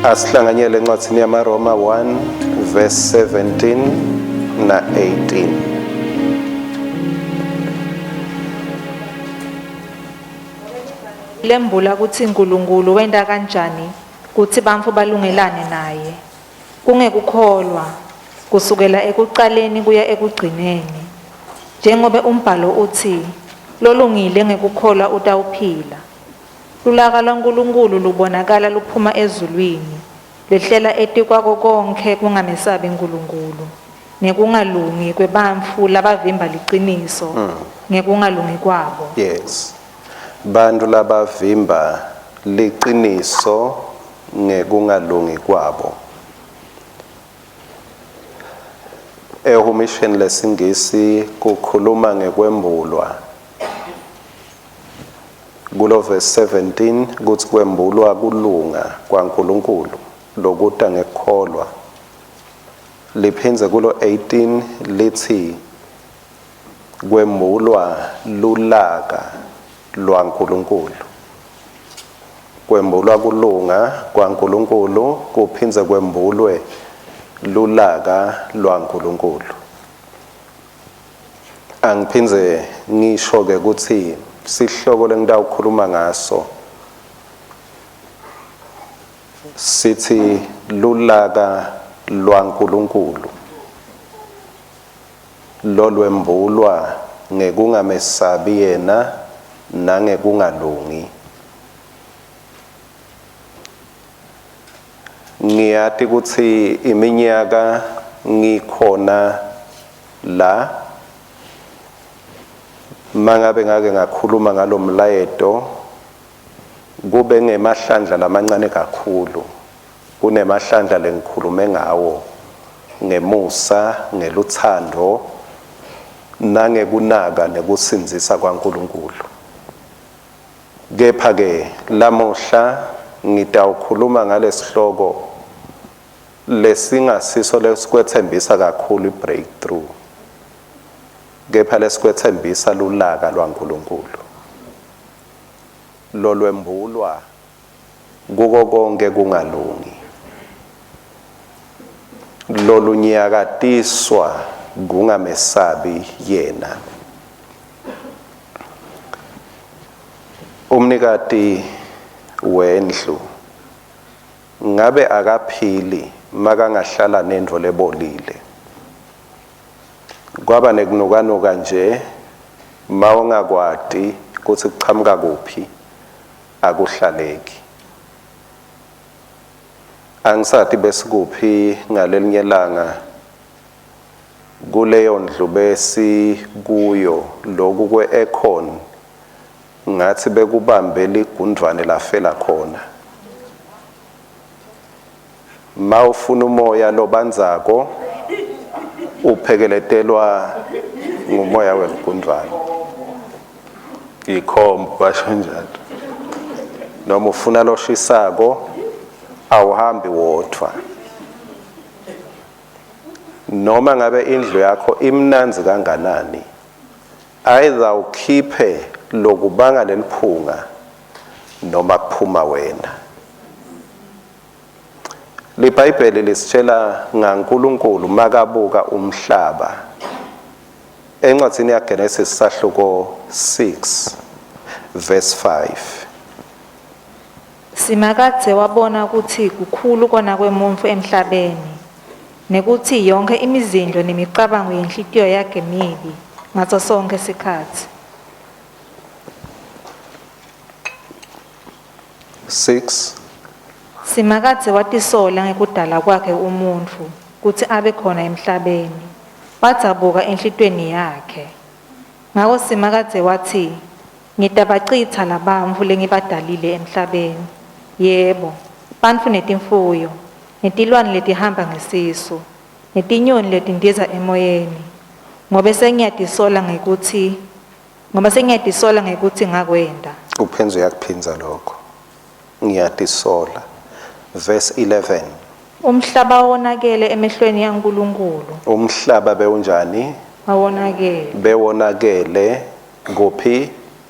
Asihlanganyele encwadini yamaRoma 1 verse 17 na 18. Lembula ukuthi uNkulunkulu wenda kanjani kuthi bantfu balungelane naye. Kungekukholwa kusukela ekuqaleni kuya ekugcineni. Njengoba umbhalo uthi, lolungile ngekukholwa utawuphila. Ulaka lwaNkulunkulu lubonakala luphuma ezulwini, lehlela etikwako konke kungamesabi uNkulunkulu, nekungalungi kwebantfu labavimba liqiniso, ngekungalungi kwabo. Yes. Bantu labavimba liqiniso ngekungalungi kwabo. Ehumisheni lesingisi kukhuluma ngekwembulwa. Kulo verse 17 kuthi kwembulwa kulunga kwaNkulunkulu lokuta ngekukholwa. Liphinze kulo 18 lithi kwembulwa lulaka lwaNkulunkulu. Kwembulwa kulunga kwaNkulunkulu kuphinze kwembulwe lulaka lwaNkulunkulu. Angiphinze ngisho ke ukuthi sihloko lengidawukhuluma ngaso sithi lulaka lwaNkulunkulu lolwembulwa ngekungamesabi yena nangekungalungi. Ngiyati ukuthi iminyaka ngikhona la mangabe ngake ngakhuluma ngalomlayeto kube ngemahlandla lamancane kakhulu kunemahlandla lengikhulume ngawo ngemusa ngeluthando nangekunaka nekusinzisa kwaNkulunkulu. Kepha ke lamuhla ngitawukhuluma ngalesihloko lesingasiso lesikwethembisa kakhulu ibreakthrough. Kepha lesikwethembisa lulaka lwaNkulunkulu lolwembulwa kuko konke kungalungi, lolunyakatiswa kungamesabi yena. Umnikati wendlu ngabe akaphili makangahlala nendvo lebolile. Kwaba nekunukanuka nje mawungakwati kutsi kuchamuka kuphi akuhlaleki. Angisati besikuphi ngalelinye langa kuleyo ndlu besi kuyo loku kwe-aircon ngathi bekubambe ligundwane lafela khona. Mawufuna umoya lobanzako uphekeletelwa ngumoya weligundwane. Ikhombo basho njalo. Noma ufuna loshisako awuhambi wodwa. Noma ngabe indlu yakho imnanzi kanganani, either ukhiphe lokubanga leliphunga noma kuphuma wena. LiBhayibheli lisitshela ngaNkulunkulu makabuka umhlaba. Encwadini yaGenesis sahluko 6 verse 5. Simakadze wabona ukuthi kukhulu kona kwemuntfu emhlabeni, nekuthi yonke imizindlo nemicabango yenhlitiyo yakhe mibi ngaso sonke isikhathi. 6. Simakadze watisola ngekudala kwakhe umuntfu kuthi abe khona emhlabeni, wadzabuka enhlitweni yakhe. Ngako simakadze wathi, ngitabacitha labantfu lengibadalile emhlabeni. Yebo, bantfu netimfuyo, netilwane letihamba ngesisu, netinyoni letindiza emoyeni, ngoba sengiyatisola ngekuthi ngakwenda. Uphenzo yakuphinza lokho. Ngiyatisola. Verse 11. Umhlaba wonakele emehlweni yaNkulunkulu. Umhlaba bewunjani? Awonakele. Bewonakele kuphi?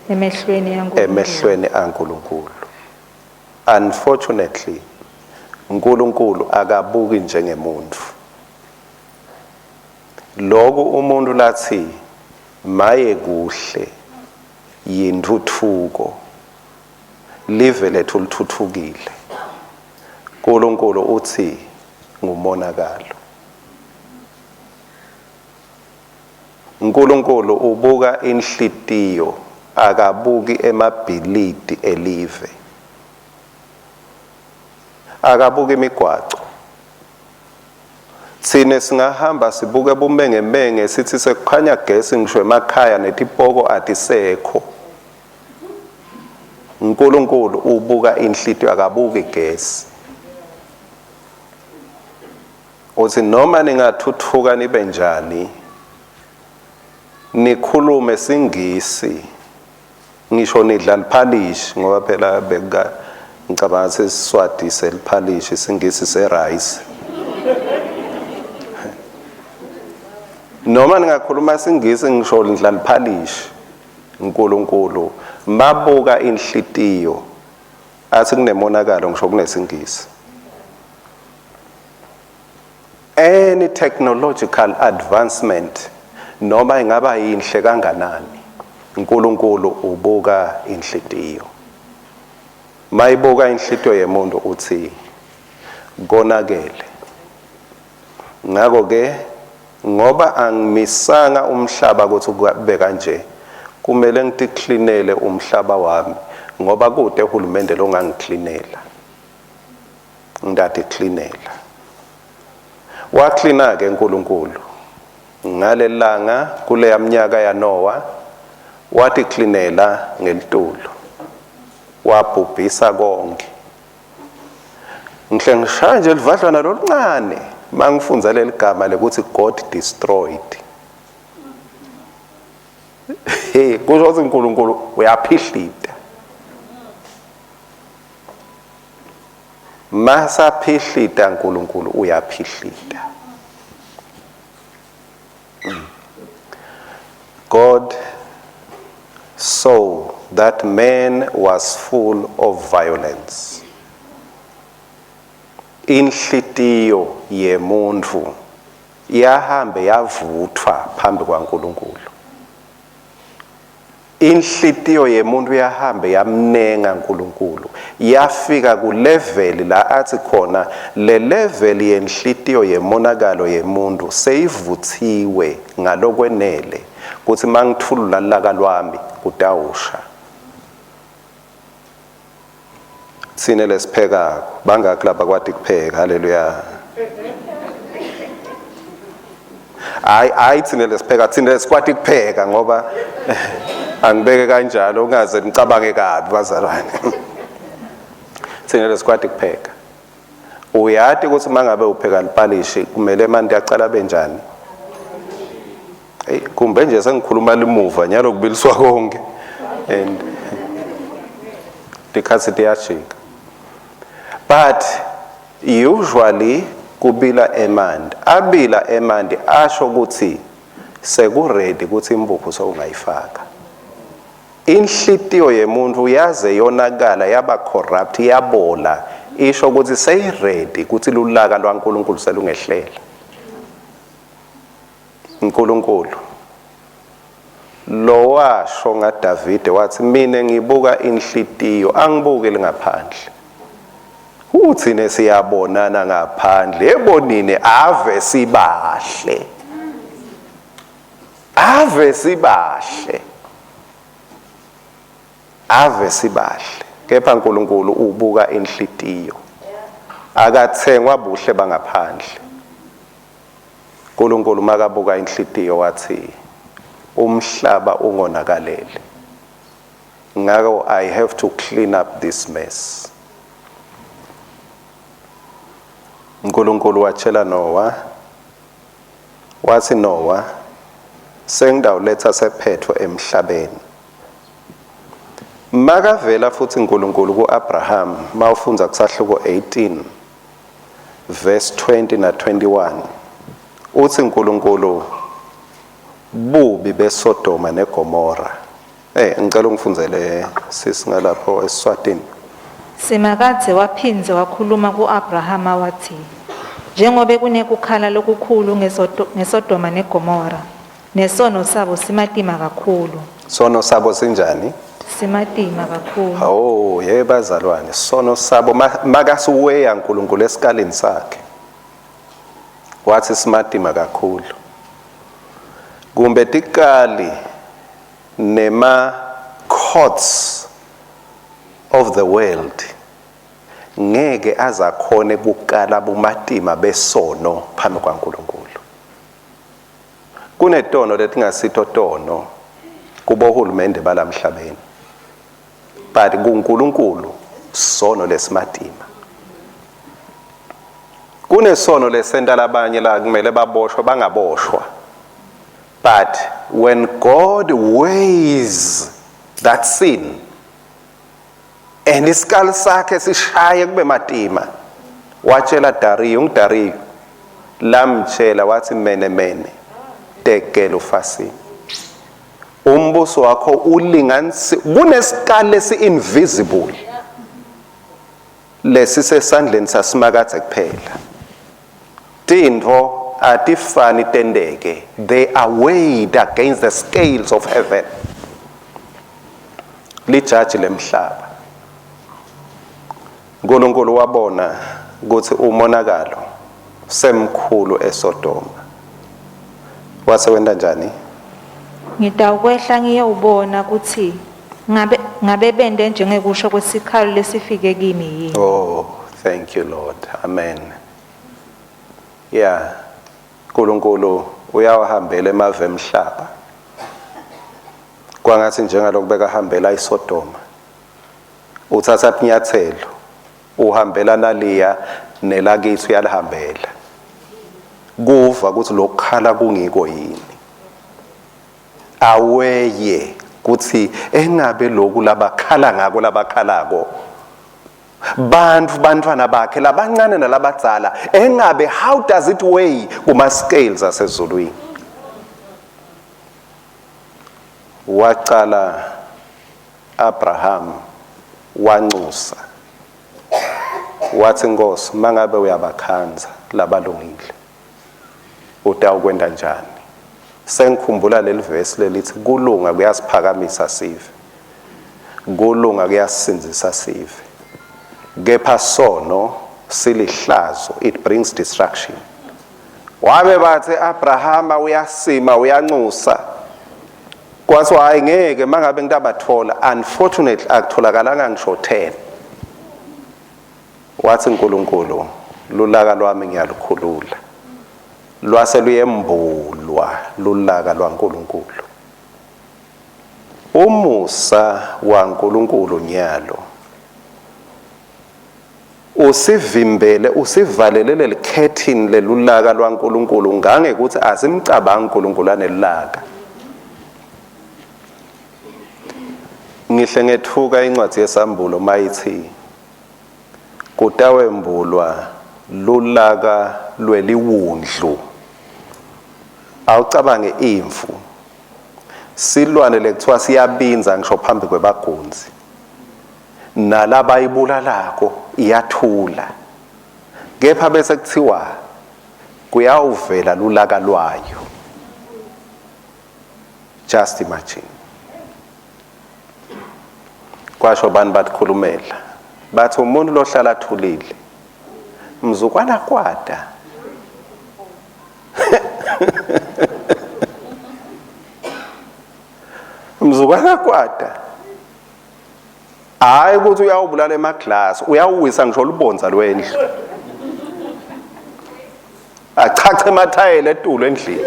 Emehlweni yaNkulunkulu. Emehlweni aNkulunkulu. Unfortunately, uNkulunkulu akabuki njengemuntu. Lokho umuntu lathi maye kuhle yintuthuko, live lethu lithuthukile. uNkulunkulu uthi ngumonakalo. uNkulunkulu ubuka inhlitiyo, akabuki emabhilidi elive, akabuki imigwaco. Sine singahamba sibuke bumengemenge sithi sekukhanya gesi ngisho emakhaya netipoko atisekho. uNkulunkulu ubuka inhlitiyo, akabuki gesi. Uthi noma ningathuthuka nibe njani, nikhulume singisi, ngisho nidla liphalishi, ngoba phela beka ngicabanga Siswati seliphalishi, singisi serice. Noma ningakhuluma singisi ngisho nidla liphalishi, uNkulunkulu mabuka inhlitiyo athi kunemonakalo ngisho kunesingisi. Any technological advancement noma ingaba yinhle kanganani, uNkulunkulu ubuka inhlitiyo. Mayibuka inhlitiyo yemuntu uthi konakele. Ngakho ke ngoba angimisanga umhlaba ukuthi kube kanje, kumele ngiklinele umhlaba wami, ngoba kude uhulumende longangiklinela. Ngidade klinela. Waklina ke uNkulunkulu ngalelanga kule yaminyaka ya Noah, wathi klinela ngelitulo, wabhubhisa konke. Ngihle ngishaya nje livadlwana loluncane mangifunza leli gama lekuthi God destroyed. Kusho ukuthi uNkulunkulu uyaphihlita. Masaphihlita uNkulunkulu uyaphihlita. God saw that man was full of violence. Inhlitiyo yemuntu yahambe yavuthwa phambi kwaNkulunkulu. Inhlitiyo yemuntu yahambe yamnenga uNkulunkulu, yafika ku level la athi khona le level yenhlitiyo yemonakalo yemuntu seyivuthiwe ngalokwenele kuthi mangithulula laka lwami kutawusha. Sine lesipheka bangaki lapha kwathi kupheka, haleluya. Hayi thina lesipheka, thina lesikwathi kupheka ngoba angibeke kanjalo ungaze nicabange kabi bazalwane. Thina lesikwathi kupheka. Uyathi ukuthi mangabe upheka liphalishi kumele manje yacala benjani? Kumbe nje sengikhuluma limuva nyalo kubiliswa konke and likhathi liyashika. But usually kubila emandi, abila emandi asho ukuthi sekuredi ukuthi impuphu sowungayifaka. Inhlitiyo yemuntu yaze yonakala yaba corrupt, yabola, isho ukuthi seyiredi ukuthi lulaka lwaNkulunkulu selungehlela. uNkulunkulu lo washo ngaDavide wathi mina ngibuka inhlitiyo angibuke ngaphandle. Uthi nesiyabonana ngaphandle, ebonini ave sibahle. Ave sibahle. Ave sibahle. Kepha uNkulunkulu ubuka inhlitiyo. Akathengwa buhle bangaphandle. uNkulunkulu makabuka inhlitiyo wathi umhlaba ungonakalele. Ngakho I have to clean up this mess. uNkulunkulu watshela Noah wathi Noah sengidawuletha sephethwe emhlabeni. Makavela futhi uNkulunkulu kuAbraham mawufunza kusahluko 18 verse 20 na 21 uthi uNkulunkulu bubi beSodoma neGomora. Ngicela ungifunzele sisingalapho eSiswatini. Simakadze waphindze wakhuluma ku-Abrahama wathi, njengobe kunekukhala lokukhulu ngeSodoma neGomora, nesono sabo simatima kakhulu. Sono sabo sinjani? Simatima kakhulu. Oh, yebo bazalwane, sono sabo makasuweya uNkulunkulu esikaleni sakhe. Wathi simatima kakhulu. Kumbe tikali nema courts of the world ngeke azakhone ukukala bumatima besono phambi kwaNkulunkulu. Kunetono letingasitho tono kubohulumende balamhlabeni. But kuNkulunkulu sono lesimatima. Kunesono lesenta labanye la kumele baboshwe bangaboshwa. But when God weighs that sin and isikali sakhe sishaye kube matima, watshela Dariyo lamtshela wathi mene tekela ufasini. Umbuso wakho ulinganisi kunesikali lesi-invisible lesisesandleni sasimakadze kuphela. Tintfo atifani tendeke, they are weighed against the scales of heaven. Lijaji lemhlaba. uNkulunkulu wabona ukuthi umonakalo semkhulu eSodoma. Wase wenda njani? Ngitawukwehla ngiyewubona ukuthi ngabe bende njengekusho kwesikhalo lesifike kimi yini. Oh, thank you Lord. Amen. Yeah. uNkulunkulu uyawahambela emave emhlaba. Kwangathi njengalokho bekahambela iSodoma. Uthatha inyathelo, uhambela naliya nelakithi uyalihambela. Kuva ukuthi lokukhala kungiko yini. Aweye kuthi engabe lokhu labakhala ngako labakhalako. Bantwana bakhe labancane nalabadzala engabe how does it weigh kuma scales asezulwini. Waqala Abraham wanxusa wathi Nkosi mangabe uyabakhanza labalungile utawukwenda njani. Sengikhumbula leli verse lelithi kulunga kuyasiphakamisa sive, kulunga kuyasisinzisa sive, kepha sono silihlazo, it brings destruction. Wabe bathi Abrahama uyasima uyanxusa kwathi hayi ngeke mangabe ngitabathola. Unfortunately akutholakala ngisho 10. Wathi uNkulunkulu lulaka lwami ngiyalukhulula, lwase luyembulwa lulaka lwaNkulunkulu. Umusa waNkulunkulu nyalo usivimbele usivalelele likhethini lelulaka lwaNkulunkulu ngange ukuthi asimcabanga uNkulunkulu anelulaka. Ngihle ngethuka incwadi yesambulo mayithi kutawembulwa lulaka lweliwundlu. Awucabange imfu silwane lekuthiwa siyabinza ngisho phambi kwebagunzi, nalaba ibulalako iyathula, kepha bese kuthiwa kuyawuvela lulaka lwayo. Just imagine. Kwasho bani batkhulumela bathi umuntu lohlala athulile mzukwana kwada. Mzukwana kwada hayi ukuthi uyawubulala emaglasi, uyawuwisa ngisho lubonza lwendlu, achache emathayela etulo endlini.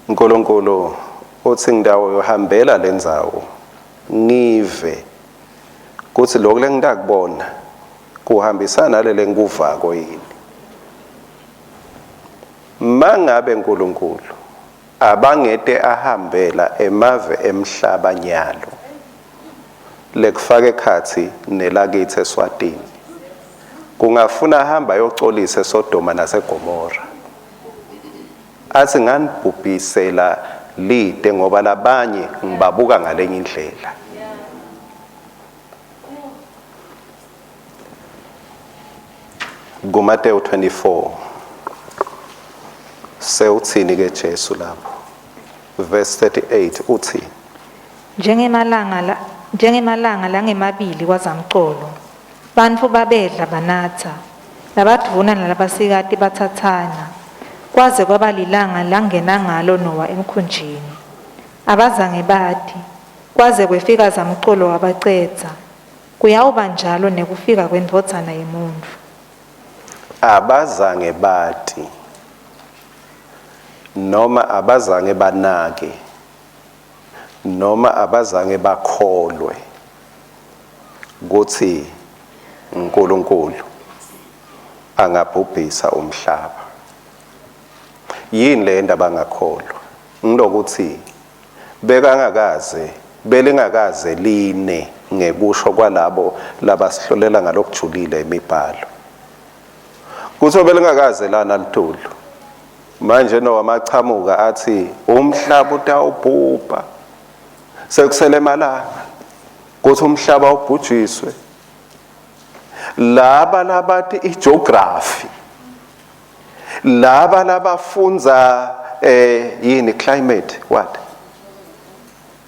uNkulunkulu uthi ngidawo yohambela lendzawo ngive kuthi lokho lengidakubona kuhambisana nalele ngikuvako yini. Mangabe uNkulunkulu abangete ahambela emave emhlaba nyalo lekufaka ekhathi nelakithi eSwatini, kungafuna ahamba ayocolisa eSodoma naseGomora athi nganibhubhisela lide ngoba labanye ngibabuka ngalenye indlela. kuMateyu 24 sewuthini ke Jesu lapho? Verse 38 uthi njengemalanga langemabili kwazamcolo bantfu babedla banatha labadvuna nalabasikati bathathana kwaze kwaba lilanga langena ngalo Nowa emkhunjini abazange bathi kwaze kwefika zamcolo wabacedza kuyawuba njalo nekufika kweNdvodzana yemuntfu. abazange bathi noma abazange banake noma abazange bakholwe ukuthi uNkulunkulu angabhubhisa umhlaba. Yini le ndaba abangakholwa? Ngilokuthi belingakaze line ngekusho kwalabo labasihlolela ngalokujulile imibhalo. Kutho belingakaze lana lithulu. Manje nowamachamuka athi umhlaba utawubhubha. Sekusele emalanga kuthi umhlaba ubhujiswe. Laba labathi igeography. Laba labafunza yini climate what?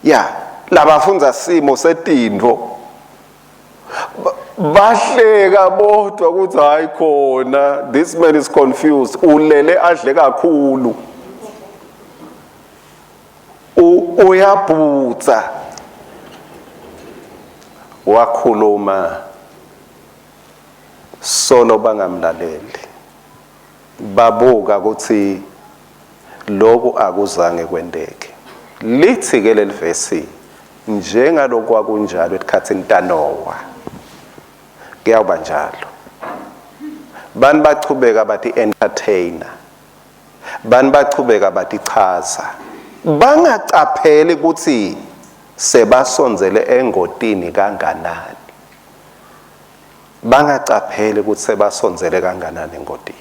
Yeah, labafunza simo setindvo. Bahleka bodwa ukuthi hayi khona this man is confused ulele adle kakhulu uyabhutsa wakhuluma solo bangamlaleli babuka ukuthi lokhu akuzange kwendeke. Lithi ke leli verse njengalokhu kwakunjalo esikhathini kaNowa kuyawuba njalo. Bani bachubeka bathi entertainer, bani bachubeka bathi chaza, bangacapheli ukuthi sebasonzele engotini kanganani, bangacapheli ukuthi sebasonzele kanganani engotini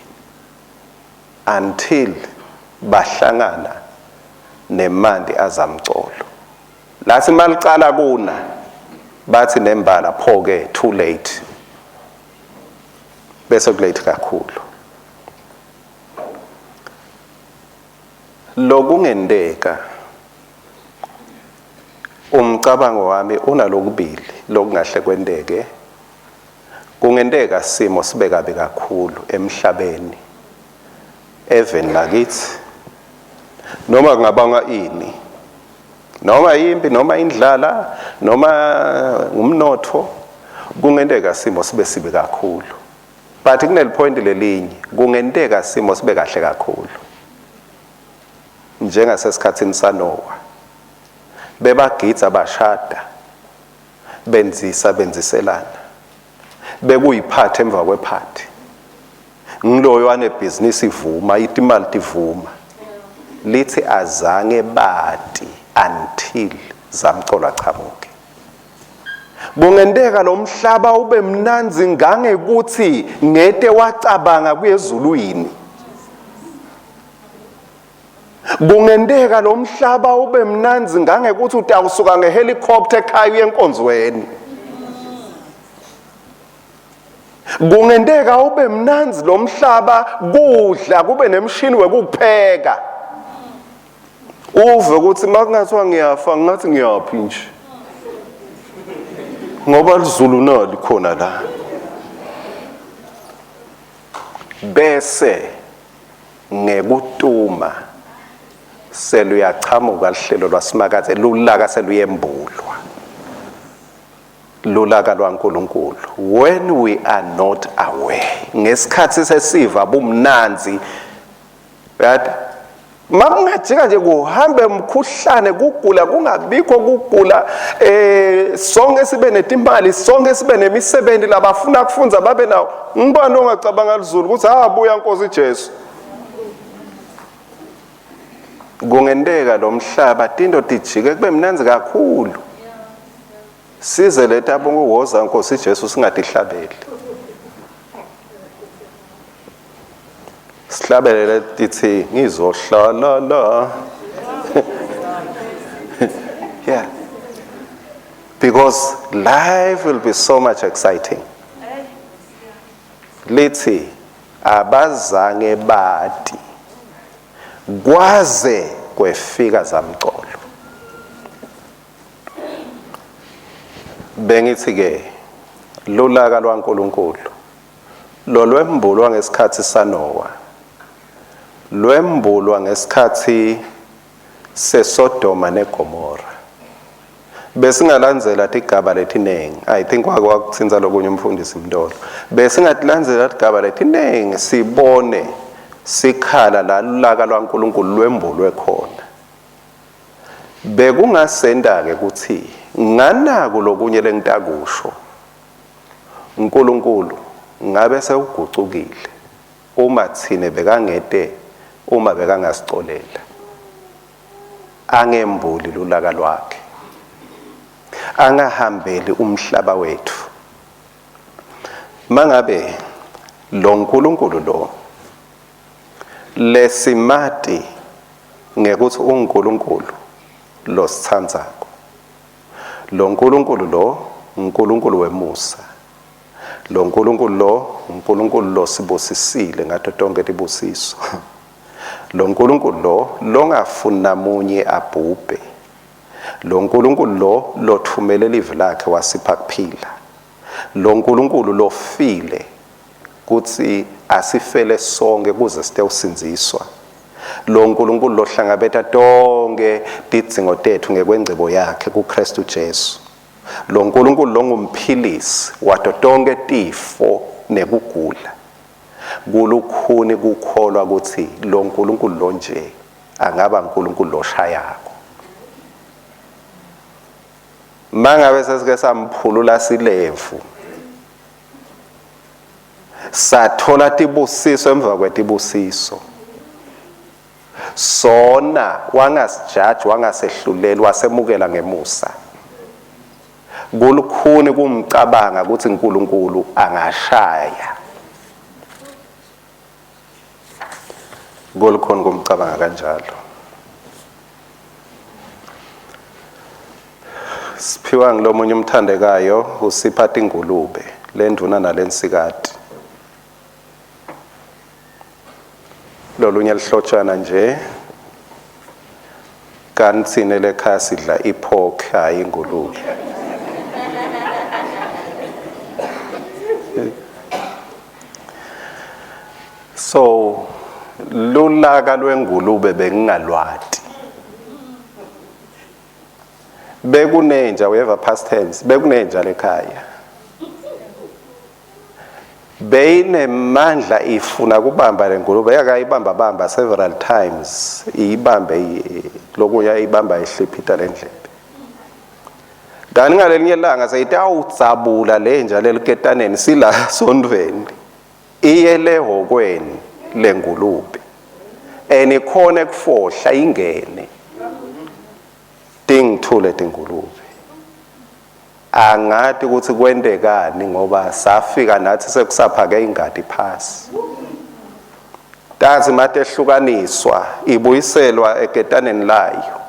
until bahlangana nemandi azamcolo. Lathi malicala kuna bathi nembala pho ke too late, bese kulate kakhulu. Lokungendeka umcabango wami unalokubili lokungahle kwendeke. Kungendeka simo sibe kabi kakhulu emhlabeni even lakithi noma kungabanga ini, noma impi noma indlala noma umnotho, kungendeka simo sibe sibi kakhulu. But kunel point lelinye kungendeka simo sibe kahle kakhulu. Njengasesikhathini saNowa bebagidza bashada benziselana bekuyiphathe emva kwephathi. Ngiloyo wanebhizinisi ivuma itimali tivuma lithi azange bati until zamcolo achamuke. Kungendeka lo mhlaba ube mnanzi ngangekuthi ngete wacabanga kuyezulwini. Kungendeka lo mhlaba ube mnanzi ngangekuthi utawusuka ngehelicopter ekhaya yenkonzweni. Kungendeka ube mnanzi lo mhlaba kudla kube nemshini wekupheka. Uve ukuthi makungathiwa ngiyafa ngathi ngiyaphi nje. Ngoba lizulu nali khona la. Bese ngekutuma seluyachamuka lihlelo lwasimakaze lulaka seluyembulwa. Lulaka lwaNkulunkulu. When we are not aware, ngesikhathi sesiva bumnanzi yathi makungajika nje kuhambe umkhuhlane kugula kungabikho kugula sonke sibe netimali sonke sibe nemisebenzi labafuna kufunza babe nawo. Ngibani ongacabanga lizulu ukuthi abuya Nkosi Jesu. Kungendeka lo mhlaba tindo tijike kube mnanzi kakhulu. Size letha bongoza Nkosi Jesu singadihlabeli. sihlabelele tithi ngizohlala la. Yeah. Because life will be so much exciting. Lithi abazange bati kwaze kwefika zamcolo. Bengithi ke lulaka lwaNkulunkulu lolwembulwa ngesikhathi saNoah, lwembulwa ngesikhathi seSodoma neGomora. Besingalandzela tigaba letinengi, I think wakutsinza lokunye umfundisi Mdolo. Besingalandzela tigaba letinengi sibone sikhala la lulaka lwaNkulunkulu lwembulwe khona. Bekungasenda ke kuthi nganaku lokunye lengitakusho uNkulunkulu ngabe sewugucukile uma thine bekangete uma bekangasicolela angembuli lulaka lwakhe angahambeli umhlaba wethu. Mangabe lo uNkulunkulu lo lesimati ngekuthi uNkulunkulu lo sithandzako, lo uNkulunkulu lo uNkulunkulu wemusa, lo uNkulunkulu lo sibusisile ngato tonke tibusiso, lo uNkulunkulu lo ngafuni namunye abhubhe, lo uNkulunkulu lo thumele live lakhe wasipha kuphila, lo uNkulunkulu lo file kuthi asifele sonke kuze sitewusinziswa, lo uNkulunkulu lo hlangabetha tonke tidzingo tethu ngekwengcebo yakhe kuKristu Jesu, lo uNkulunkulu lo ngumphilisi wato tonke tifo nekugula. Kulukhuni kukholwa ukuthi lo uNkulunkulu lo nje angaba uNkulunkulu lo shayako. Mangabe sesike samphulula silevu sathola tibusiso emva kwetibusiso, sona wangasijudge wangasehluleli wasemukela ngemusa. Kulukhuni kumcabanga ukuthi uNkulunkulu angashaya, kulukhuni kumcabanga kanjalo. Siphiwa ngilomunye umthandekayo usiphatha ingulube lenduna nalensikati, lolunye lihlotshana nje kanti lekhaya sidla ipork hayi ingulube. So lulaka lwengulube bengingalwati, bekunenja, we have a past tense, bekunenja lekhaya, beyinemandla ifuna kubamba lengulube, yakayibamba several times, iyibambe lokuya ibamba ihliphita lendlebe. Kanti ngalelinye ilanga seyithi awutsabula lenja leliketaneni sila sondweni iyele hokweni lengulube enikhona kufohla ingene tingithule tingulube. Angathi ukuthi kwendekani ngoba safika nathi sekusaphake ingadi phasi. Tazi mate hlukaniswa ibuyiselwa eketaneni layo.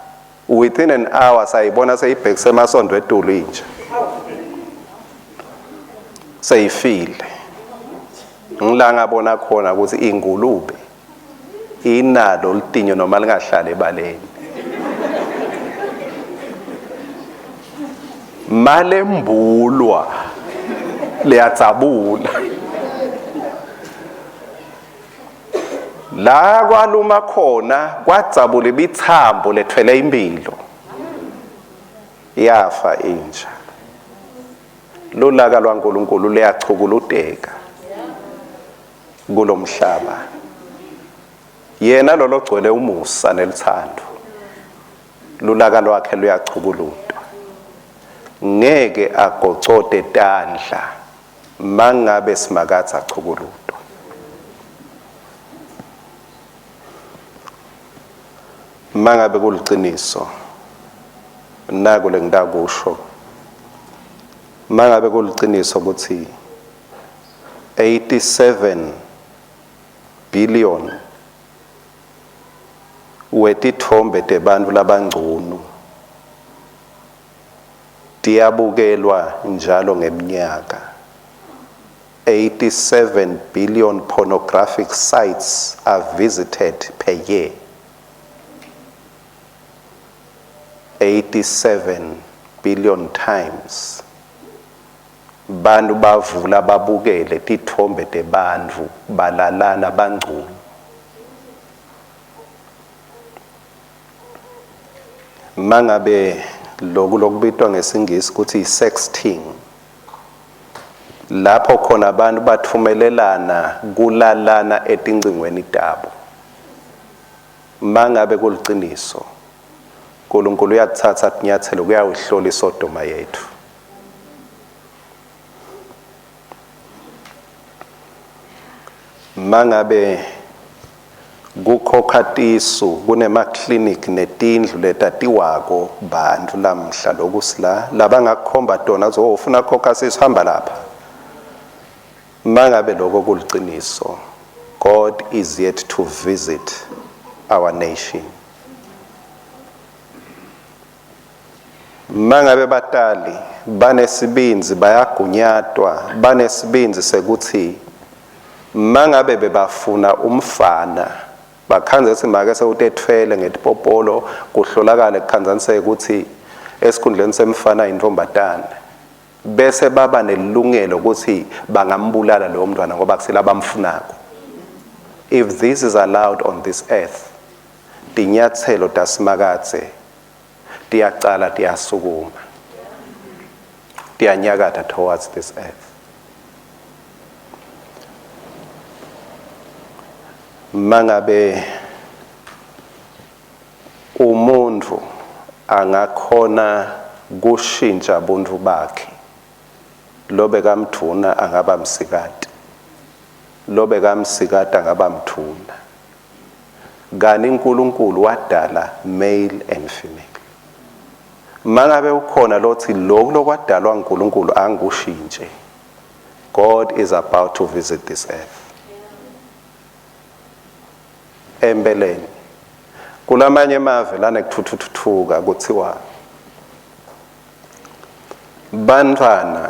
Within an hour sayibona seyibhekise emasondo etulu inja. Seyifile. Ngila ngabona khona ukuthi ingulube inalo litinyo noma lingahlala ebaleni. Malembulwa liyatsabula. La kwaluma khona kwatsabula ibithambo lethwele impilo. Yafa inja. Lulaka lwaNkulunkulu liyachukuludeka kulomhlaba. Yena lo logcwele umusa nelithando. Lulaka lwakhe luyachukuludwa. Ngeke agocote tandla mangabe simakatha achukuludwa. Mangabe kuliciniso naku lengidakusho, mangabe kuliciniso ukuthi 87 billion wetithombe tebantfu labangcunu tiyabukelwa njalo ngeminyaka. 87 billion pornographic sites are visited per year. 87 billion times. Bantu bavula babukele tithombe tebantfu balalana bangcunu. Mangabe lokubitwa ngesingisi ukuthi sexting, lapho khona abantu bathumelelana kulalana etingcingweni tabo. Mangabe kuliqiniso, uNkulunkulu uyathatha inyathelo kuyawuhlola isodoma yethu. Mangabe kukhokatisu kunemaklinik netindlu letatiwako bantfu lamhla lokusila labangakukhomba tona ufuna khokhasiso hamba lapha. Mangabe lokho kuliqiniso, God is yet to visit our nation. Mangabe batali banesibinzi bayagunyatwa banesibinzi sekuthi mangabe bebafuna umfana bakhanza ukuthi make sewutetfele ngetipopolo kuhlolakala kukhanzaniseke ukuthi esikhundleni semfana intombatana, bese baba nelungelo ukuthi bangambulala lo mntwana ngoba kusela bamfunako. If this is allowed on this earth, tinyathelo tasimakatse tiyacala tiyasukuma tiyanyakata towards this earth. Mangabe umuntu angakhona kushintsha buntu bakhe, lobe kamthuna angaba msikati, lobe kamsikati angaba mthuna. Kani uNkulunkulu wadala male and female. Mangabe ukhona lothi lokwadalwa uNkulunkulu angushintshe, God is about to visit this earth. Embeleni kulamanye emave lana kuthuthuka kuthiwa bantwana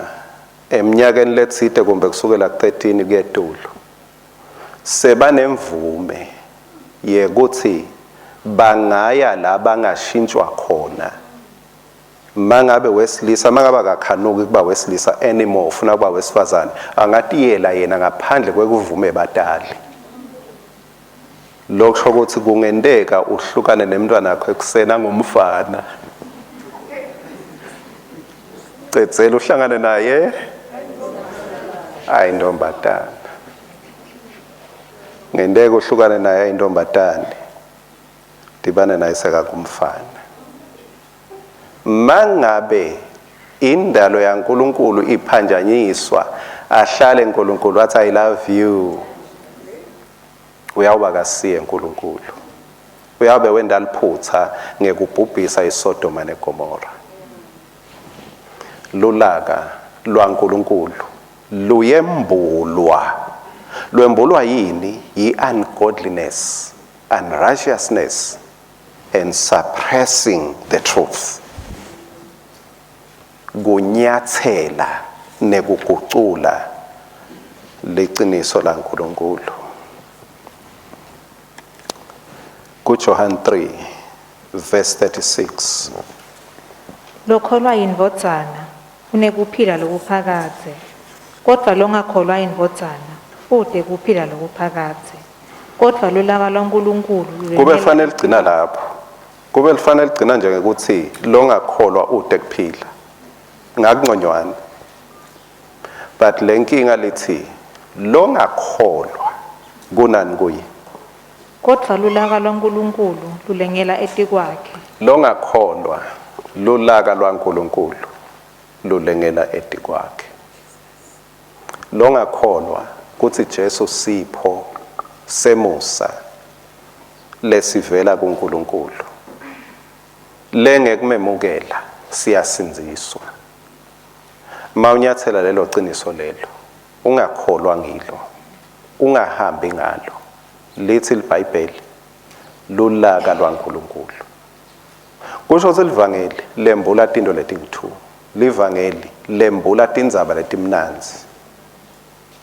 eminyakeni letsite kumbe kusukela ku13 kuyetulu sebanemvume yekuthi bangaya la bangashintshwa khona. Mangabe wesilisa mangabe akakhanuki kuba wesilisa anymore ufuna kuba wesifazane angatiyela yena ngaphandle kwekuvume batali. Lokho ukuthi kungendeka uhlukane nemntwana wakho ekusena ngumfana. Cecela uhlangane naye ayintombatana. Ngendeka uhlukane naye ayintombatana. Dibane naye sekakumfana. Mangabe indalo yaNkulunkulu iphanjanyiswa ahlale uNkulunkulu athi I love you, uyawuba kasiye uNkulunkulu. Uyabe wenda liphutha ngekubhubhisa iSodoma neGomora. Lulaka lwaNkulunkulu luyembulwa. Lwembulwa yini? Yi-ungodliness, unrighteousness, and suppressing the truth. Kunyathela nekugucula liqiniso laNkulunkulu. John 3 verse 36. Lokholwa indvodzana unekuphila lokuphakadze, kodwa longakholwa indvodzana ude kuphila lokuphakadze. Kodwa lolaka lwaNkulunkulu kube fanele ligcina lapho. Kube lifanele ligcina nje ngekuthi longakholwa ude kuphila. Ngakungconywana. But lenkinga lithi longakholwa kunani kuye? Kodwa lolaka lwaNkulunkulu lulengela etikwakhe. Longakholwa lolaka lwaNkulunkulu lulengela etikwakhe. Longakholwa kuthi Jesu sipho semusa lesivela kuNkulunkulu. Lengekumemukela siyasinziswa. Mawunyathela lelo qiniso lelo, ungakholwa ngilo, ungahambi ngalo. Lithi iBhayibheli lulaka lwaNkulunkulu. Kusho ukuthi livangeli lembula tinto letingu-2. Livangeli lembula tindzaba letimnanzi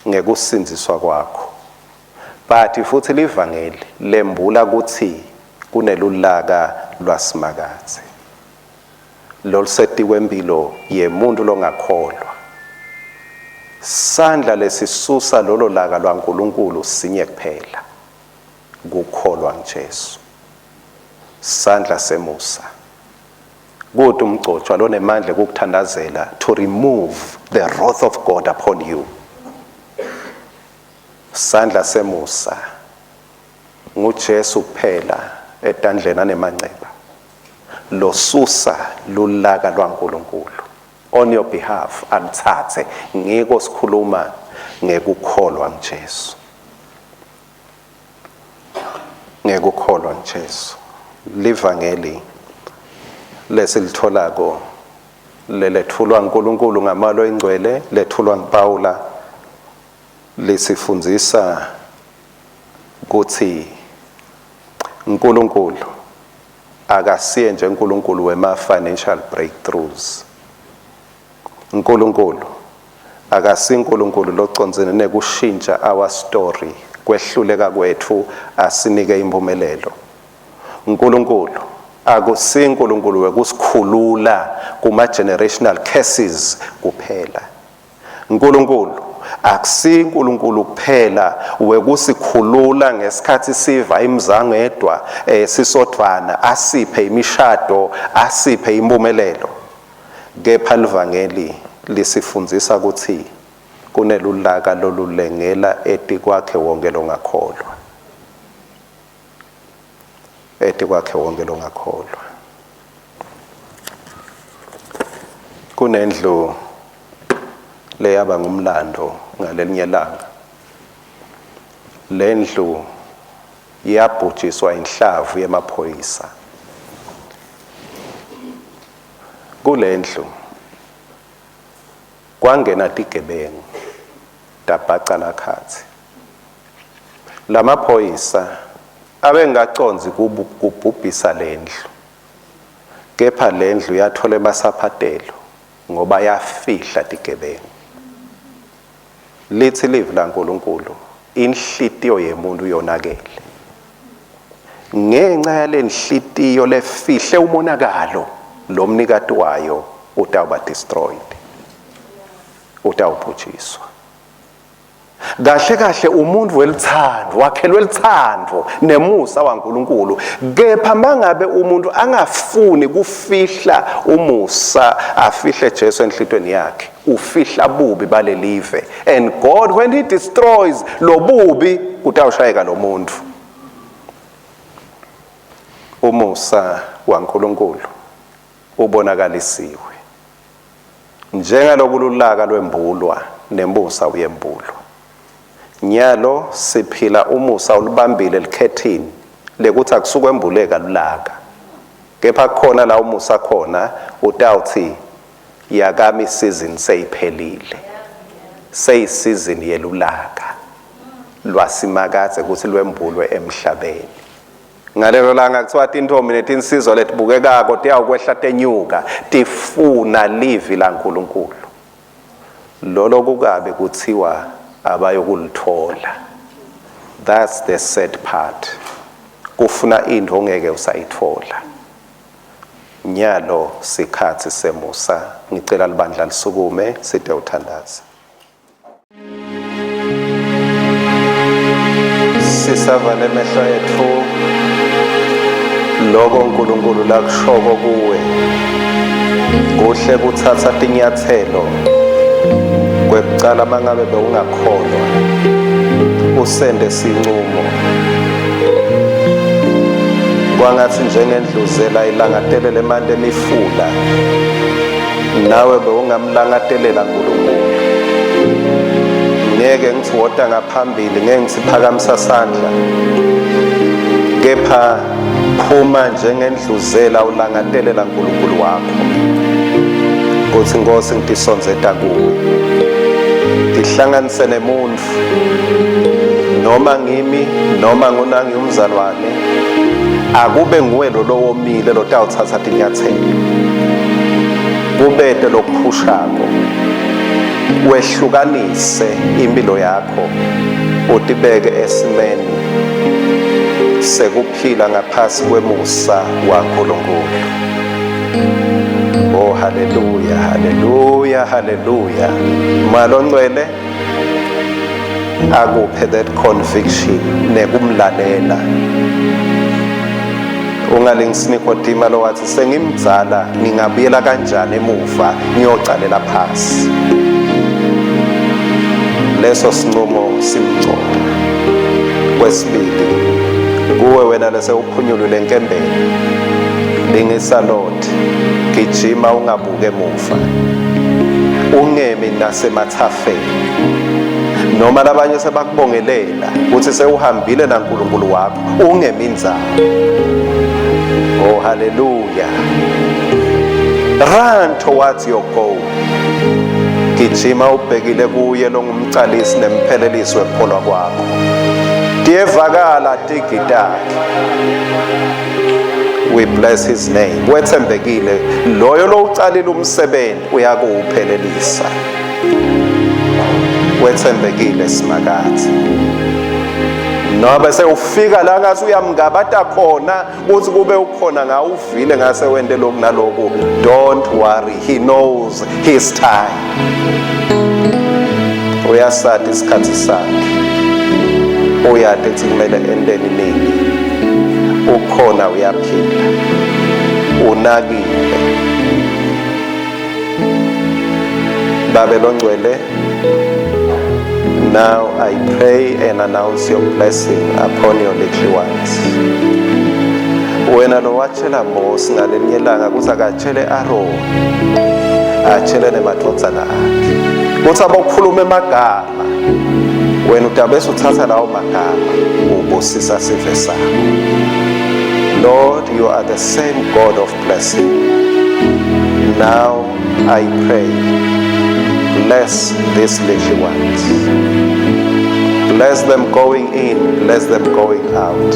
ngekusindziswa kwakho. But futhi livangeli lembula kutsi kunelulaka lwasimakatsi lolusetiwe empilo yemuntu longakholwa. Sandla lesisusa lolo laka lwaNkulunkulu sinye kuphela, kukholwa ngeJesu. Sandla semusa kodwa umgcotshwa lonemandla ukuthandazela to remove the wrath of God upon you. Sandla semusa nguJesu kuphela etandleni anemanxeba losusa lulaka lwaNkulunkulu on your behalf, aluthathe ngiko sikhuluma ngekukholwa ngeJesu. Ngekukholwa ngeJesu. Livangeli lesilitholako lelethulwa uNkulunkulu ngamalo engcwele, lethulwa nguPawula, lesifundzisa ukuthi uNkulunkulu akasiye nje uNkulunkulu wema-financial breakthroughs. uNkulunkulu akasiye uNkulunkulu locondzene nekushintsha our story, kwehluleka kwethu asinike impumelelo. uNkulunkulu akusiye uNkulunkulu wekusikhulula kuma-generational curses kuphela. uNkulunkulu akusiye uNkulunkulu kuphela wekusikhulula ngesikhathi siva imizangedwa sisodvwana, asiphe imishado, asiphe impumelelo. Kepha livangeli lisifundzisa ukuthi kunelulaka lolulengela eti kwakhe wonke longakholwa. Eti kwakhe wonke longakholwa. Kunendlu leyaba ngumlando ngalelinye ilanga. Lendlu yabhujiswa inhlavu yemaphoyisa. Kulendlu kwangena tigebengu tabhacana khathi. Lamaphoyisa abengaconzi kubhubhisa lendlu. Kepha lendlu yathola emasaphatelo ngoba yafihla tigebengu. Lithi live laNkulunkulu inhlitiyo yemuntu yonakele. Ngenxa yalenhlitiyo lefihle umonakalo, lomnikati wayo utawuba destroyed, utawubhujiswa. Kahle kahle umuntu welithando, wakhelwe lithando nemusa waNkulunkulu. Kepha mangabe umuntu angafuni kufihla umusa, afihle Jesu enhlitweni yakhe, ufihla bubi balelive. And God, when he destroys lo bubi, kutawushayeka lo muntu. Umusa waNkulunkulu ubonakalisiwe njengalokululaka lwembulwa nembusa uyembulwa. Nyalo siphila umusa olubambile likhethini lekuthi akusukwembuleka lulaka. Kepha khona la umusa khona utawuthi yakami season seyiphelile, seyisizini yelulaka lwasimakathe ukuthi lwembulwe emhlabeni. Ngalelo langa kuthiwa tintombi netinsizwa letibukekako tiyawukwehla tenyuka tifuna livi laNkulunkulu. Lolo kukabe kuthiwa abayokulithola. That's the sad part. Kufuna into ongeke usayithola. Nyalo sikhathi semusa. Ngicela libandla lisukume side uthandaza. Sisavale emehlo ethu loko uNkulunkulu lakushoko kuwe. Kuhle kuthatha tinyathelo kwekucala mangabe bewungakholwa usende sinqumo. Kwangathi njengendluzela ilangatelela emande emifula, nawe bewungamlangatelela uNkulunkulu. Ngeke ngithi woda ngaphambili, ngeke ngithi phakamisa sandla. Kepha phuma njengendluzela ulangatelela uNkulunkulu wakho. Kuthi Nkosi ngitisonzeta kuwe. Ngihlanganise nemuntu noma ngimi noma ngunangi umzalwane akube nguwe lo womile lo tawuthatha inyathelo, kubete lokuphushako, wehlukanise impilo yakho utibeke esimeni sekuphila ngaphasi kwemusa waNkulunkulu. Oh haleluya, haleluya, haleluya. Malongcwele akuphe that conviction nekumlalela. Ungalingisinikodima lo wathi sengimdzala ngingabuyela kanjani emuva ngiyocalela phasi. Leso sinqumo simgcoka. Kwesibili, kuwe wena lese uphunyulwe lenkembeni, lingisa Lord, gijima ungabuke emuva, ungemi nasemathafeni. Noma labanye sebakubongelela ukuthi sewuhambile naNkulunkulu wakho, ungemi inzalo. Oh hallelujah. Run towards your goal. Gijima ubhekile kuye lo ngumcalisi nemphelelisi wekholwa kwakho. Diyevakala tigidaki. We bless his name. Wethembekile loyo lo ucalile umsebenzi uyakuwuphelelisa. Wethembekile simakathi. Noba sewufika la ngathi uyamngabata khona uthi kube ukhona ngawuvile ngase wende lokhu nalokhu. Don't worry, he knows his time. Uyasathi isikhathi sakhe. Uyade ethi kumele endeni nini. Ukhona uyaphila. Unakile. Babelongcwele, now I pray and announce your blessing upon your little ones. Wena lo watshela Mose ngalenye ilanga kuthi akatshele Aaron, atshele nemadodana akhe. Uthi abokukhuluma emagama, wena utabese uthatha lawo magama ubusisa sive sakho. Lord, you are the same God of blessing. Now I pray, bless these little ones. Bless them going in, bless them going out.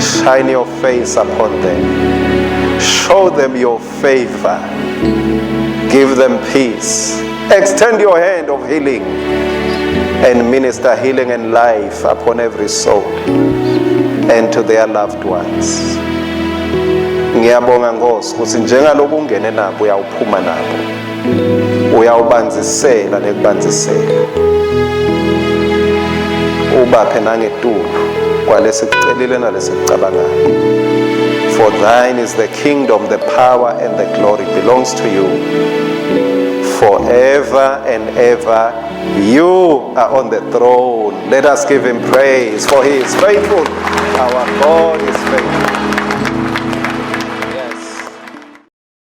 Shine your face upon them. Show them your favor. Give them peace. Extend your hand of healing and minister healing and life upon every soul and to their loved ones. Ngiyabonga Nkosi ukuthi njengalokhu ungene nabo uyawuphuma nabo. Uyawubanzisela nekubanzisela. Ubaphe nangetulu kwalesikucelile nalesikucabangayo. For thine is the kingdom, the power and the glory belongs to you forever and ever. You are on the throne. Let us give him praise, for he is faithful, our